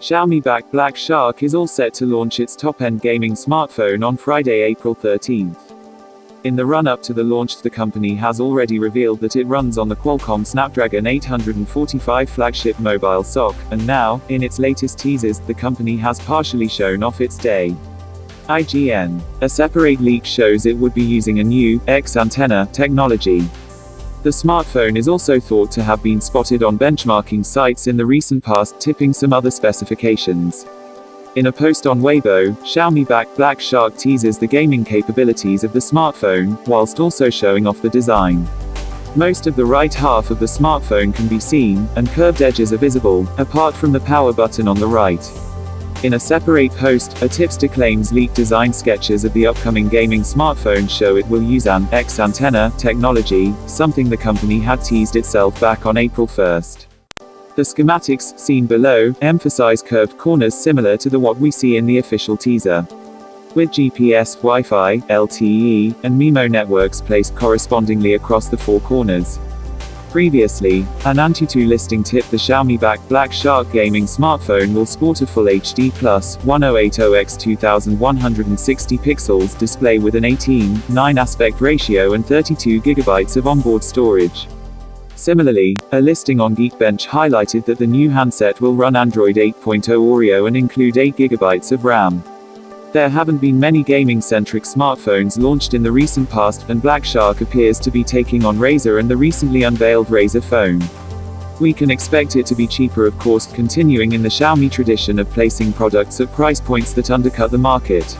Xiaomi-backed BlackShark is all set to launch its top-end gaming smartphone on Friday, April 13th. In the run-up to the launch, the company has already revealed that it runs on the Qualcomm Snapdragon 845 flagship mobile SoC, and now, in its latest teasers, the company has partially shown off its day. IGN. A separate leak shows it would be using a new, X antenna, technology. The smartphone is also thought to have been spotted on benchmarking sites in the recent past, tipping some other specifications. In a post on Weibo, Xiaomi-backed BlackShark teases the gaming capabilities of the smartphone, whilst also showing off the design. Most of the right half of the smartphone can be seen, and curved edges are visible, apart from the power button on the right. In a separate post, a tipster claims leaked design sketches of the upcoming gaming smartphone show it will use an X antenna technology, something the company had teased itself back on April 1st. The schematics, seen below, emphasize curved corners similar to what we see in the official teaser. With GPS, Wi-Fi, LTE, and MIMO networks placed correspondingly across the four corners. Previously, an Antutu listing tipped the Xiaomi-backed BlackShark gaming smartphone will sport a Full HD+ 1080x2160 pixels display with an 18:9 aspect ratio and 32 GB of onboard storage. Similarly, a listing on Geekbench highlighted that the new handset will run Android 8.0 Oreo and include 8 GB of RAM. There haven't been many gaming-centric smartphones launched in the recent past, and BlackShark appears to be taking on Razer and the recently unveiled Razer phone. We can expect it to be cheaper, of course, continuing in the Xiaomi tradition of placing products at price points that undercut the market.